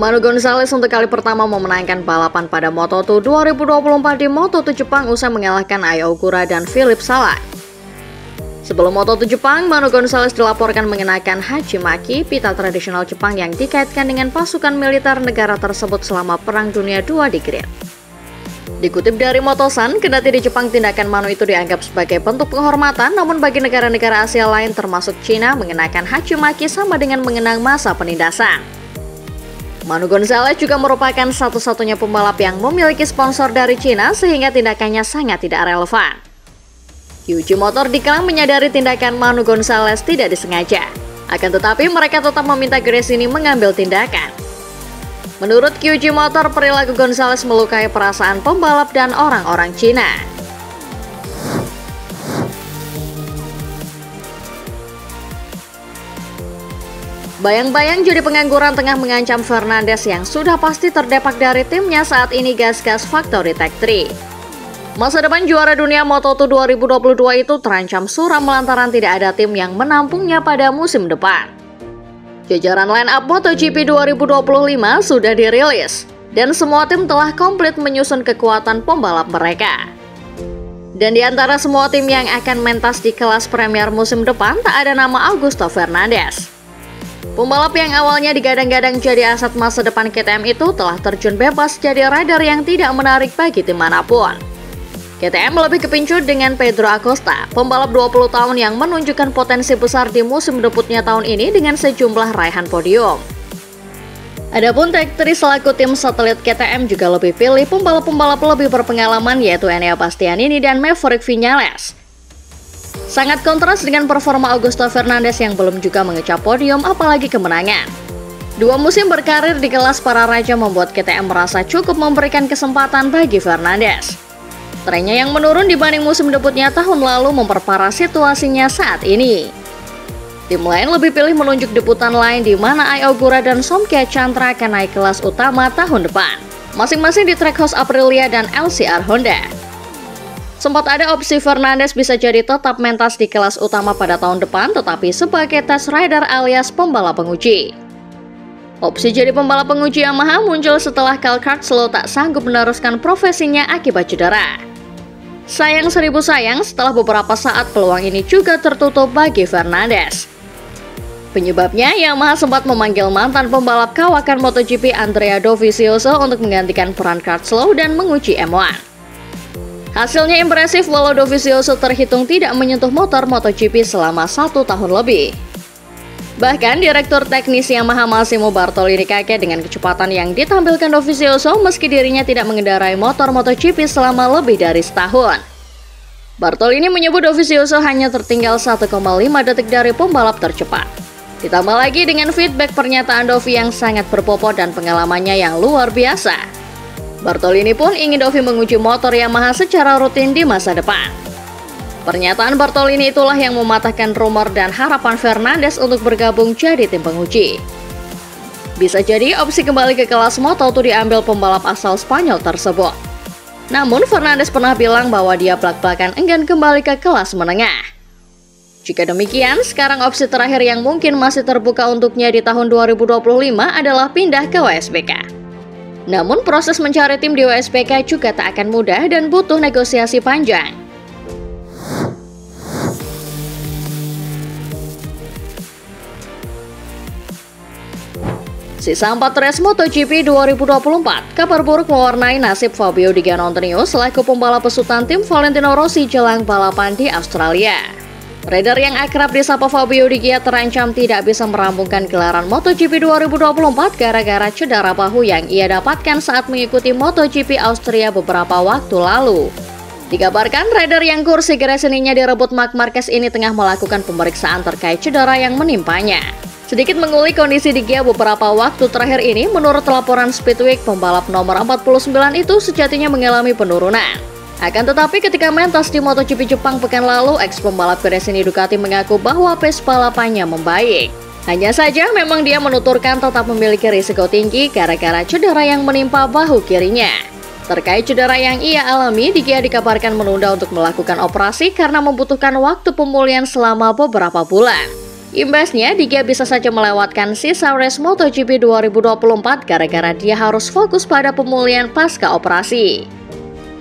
Manu Gonzalez untuk kali pertama memenangkan balapan pada Moto2 2024 di Moto2 Jepang usai mengalahkan Ai Ogura dan Philippe Salak. Sebelum Moto2 Jepang, Manu Gonzalez dilaporkan mengenakan hachimaki, pita tradisional Jepang yang dikaitkan dengan pasukan militer negara tersebut selama Perang Dunia II di grid. Dikutip dari Motosan, kendati di Jepang tindakan Manu itu dianggap sebagai bentuk penghormatan, namun bagi negara-negara Asia lain termasuk Cina, mengenakan hachimaki sama dengan mengenang masa penindasan. Manu Gonzalez juga merupakan satu-satunya pembalap yang memiliki sponsor dari Cina sehingga tindakannya sangat tidak relevan. Kyuji Motor diklaim menyadari tindakan Manu Gonzalez tidak disengaja. Akan tetapi mereka tetap meminta Gresini mengambil tindakan. Menurut Kyuji Motor, perilaku Gonzalez melukai perasaan pembalap dan orang-orang Cina. Bayang-bayang jadi pengangguran tengah mengancam Fernandes yang sudah pasti terdepak dari timnya saat ini gas-gas Factory Tech 3. Masa depan juara dunia Moto2 2022 itu terancam suram lantaran tidak ada tim yang menampungnya pada musim depan. Jajaran line-up MotoGP 2025 sudah dirilis, dan semua tim telah komplit menyusun kekuatan pembalap mereka. Dan di antara semua tim yang akan mentas di kelas Premier musim depan, tak ada nama Augusto Fernandes. Pembalap yang awalnya digadang-gadang jadi aset masa depan KTM itu telah terjun bebas jadi rider yang tidak menarik bagi tim manapun. KTM lebih kepincut dengan Pedro Acosta, pembalap 20 tahun yang menunjukkan potensi besar di musim debutnya tahun ini dengan sejumlah raihan podium. Adapun Tech 3 selaku tim satelit KTM juga lebih pilih pembalap-pembalap lebih berpengalaman yaitu Enea Bastianini dan Maverick Viñales. Sangat kontras dengan performa Augusto Fernandes yang belum juga mengecap podium apalagi kemenangan. 2 musim berkarir di kelas para raja membuat KTM merasa cukup memberikan kesempatan bagi Fernandes. Trennya yang menurun dibanding musim debutnya tahun lalu memperparah situasinya saat ini. Tim lain lebih pilih menunjuk debutan lain di mana Ai Ogura dan Somkia Chantra akan naik kelas utama tahun depan, masing-masing di Trackhouse Aprilia dan LCR Honda. Sempat ada opsi Fernandes bisa jadi tetap mentas di kelas utama pada tahun depan tetapi sebagai test rider alias pembalap penguji. Opsi jadi pembalap penguji Yamaha muncul setelah Cal Crutchlow tak sanggup meneruskan profesinya akibat cedera. Sayang seribu sayang, setelah beberapa saat peluang ini juga tertutup bagi Fernandes. Penyebabnya, Yamaha sempat memanggil mantan pembalap kawakan MotoGP Andrea Dovizioso untuk menggantikan peran Crutchlow dan menguji M1. Hasilnya impresif walau Dovizioso terhitung tidak menyentuh motor MotoGP selama 1 tahun lebih. Bahkan, Direktur Teknis Yamaha Massimo Bartolini kaget dengan kecepatan yang ditampilkan Dovizioso meski dirinya tidak mengendarai motor MotoGP selama lebih dari setahun. Bartolini menyebut Dovizioso hanya tertinggal 1,5 detik dari pembalap tercepat. Ditambah lagi dengan feedback pernyataan Dovi yang sangat berbobot dan pengalamannya yang luar biasa. Bartolini pun ingin Dovi menguji motor Yamaha secara rutin di masa depan. Pernyataan Bartolini itulah yang mematahkan rumor dan harapan Fernandes untuk bergabung jadi tim penguji. Bisa jadi opsi kembali ke kelas Moto2 diambil pembalap asal Spanyol tersebut. Namun Fernandes pernah bilang bahwa dia belak-belakan enggan kembali ke kelas menengah. Jika demikian, sekarang opsi terakhir yang mungkin masih terbuka untuknya di tahun 2025 adalah pindah ke WSBK. Namun proses mencari tim di WSBK juga tak akan mudah dan butuh negosiasi panjang. Sisa 4 race MotoGP 2024, kabar buruk mewarnai nasib Fabio Di Giannantonio selaku pembalap besutan tim Valentino Rossi jelang balapan di Australia. Rider yang akrab disapa Fabio Di Gia terancam tidak bisa merampungkan gelaran MotoGP 2024 gara-gara cedera bahu yang ia dapatkan saat mengikuti MotoGP Austria beberapa waktu lalu. Dikabarkan, rider yang kursi Gresini-nya direbut Marc Marquez ini tengah melakukan pemeriksaan terkait cedera yang menimpanya. Sedikit mengulik kondisi Di Gia beberapa waktu terakhir ini, menurut laporan Speedweek, pembalap nomor 49 itu sejatinya mengalami penurunan. Akan tetapi ketika mentas di MotoGP Jepang pekan lalu, ex-pembalap Gresini Ducati mengaku bahwa pace balapannya membaik. Hanya saja memang dia menuturkan tetap memiliki risiko tinggi gara-gara cedera yang menimpa bahu kirinya. Terkait cedera yang ia alami, Di Gia dikabarkan menunda untuk melakukan operasi karena membutuhkan waktu pemulihan selama beberapa bulan. Imbasnya, Di Gia bisa saja melewatkan sisa race MotoGP 2024 gara-gara dia harus fokus pada pemulihan pasca operasi.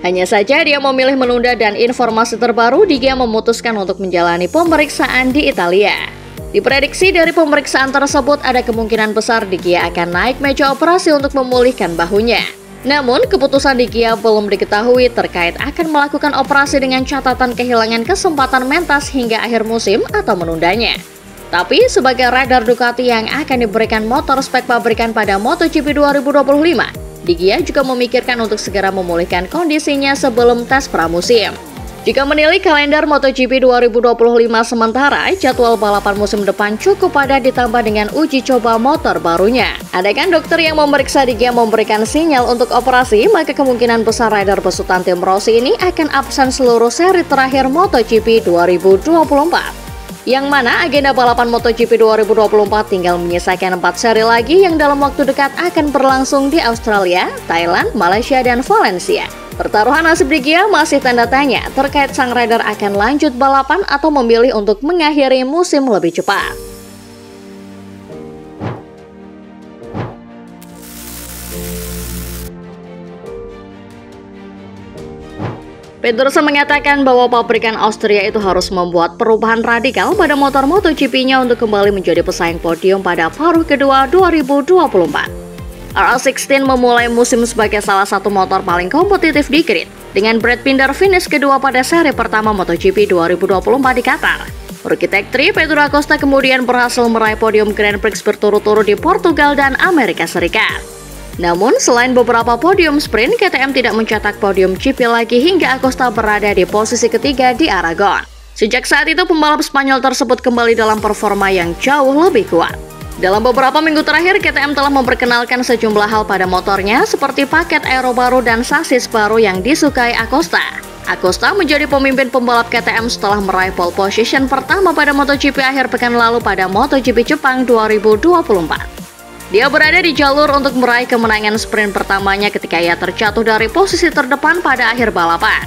Hanya saja dia memilih menunda dan informasi terbaru Di Gia memutuskan untuk menjalani pemeriksaan di Italia. Diprediksi dari pemeriksaan tersebut ada kemungkinan besar Di Gia akan naik meja operasi untuk memulihkan bahunya. Namun keputusan Di Gia belum diketahui terkait akan melakukan operasi dengan catatan kehilangan kesempatan mentas hingga akhir musim atau menundanya. Tapi sebagai rider Ducati yang akan diberikan motor spek pabrikan pada MotoGP 2025, Di Gia juga memikirkan untuk segera memulihkan kondisinya sebelum tes pramusim. Jika menilik kalender MotoGP 2025 sementara, jadwal balapan musim depan cukup padat ditambah dengan uji coba motor barunya. Andaikan dokter yang memeriksa Di Gia memberikan sinyal untuk operasi, maka kemungkinan besar rider besutan tim Rossi ini akan absen seluruh seri terakhir MotoGP 2024. Yang mana agenda balapan MotoGP 2024 tinggal menyisakan 4 seri lagi yang dalam waktu dekat akan berlangsung di Australia, Thailand, Malaysia, dan Valencia. Pertaruhan nasib Di Gia masih tanda tanya terkait sang rider akan lanjut balapan atau memilih untuk mengakhiri musim lebih cepat. Pedersen mengatakan bahwa pabrikan Austria itu harus membuat perubahan radikal pada motor MotoGP-nya untuk kembali menjadi pesaing podium pada paruh kedua 2024. RS16 memulai musim sebagai salah satu motor paling kompetitif di grid, dengan Brad Binder finish kedua pada seri pertama MotoGP 2024 di Qatar. Rookie Tech 3 Pedro Acosta kemudian berhasil meraih podium Grand Prix berturut-turut di Portugal dan Amerika Serikat. Namun, selain beberapa podium sprint, KTM tidak mencetak podium GP lagi hingga Acosta berada di posisi ketiga di Aragon. Sejak saat itu, pembalap Spanyol tersebut kembali dalam performa yang jauh lebih kuat. Dalam beberapa minggu terakhir, KTM telah memperkenalkan sejumlah hal pada motornya, seperti paket aero baru dan sasis baru yang disukai Acosta. Acosta menjadi pemimpin pembalap KTM setelah meraih pole position pertama pada MotoGP akhir pekan lalu pada MotoGP Jepang 2024. Dia berada di jalur untuk meraih kemenangan sprint pertamanya ketika ia terjatuh dari posisi terdepan pada akhir balapan.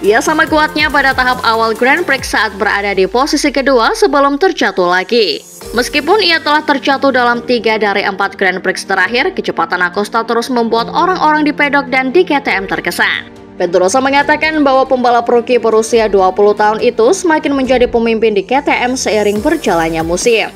Ia sama kuatnya pada tahap awal Grand Prix saat berada di posisi kedua sebelum terjatuh lagi. Meskipun ia telah terjatuh dalam 3 dari 4 Grand Prix terakhir, kecepatan Acosta terus membuat orang-orang di pedok dan di KTM terkesan. Pedrosa mengatakan bahwa pembalap rookie berusia 20 tahun itu semakin menjadi pemimpin di KTM seiring berjalannya musim.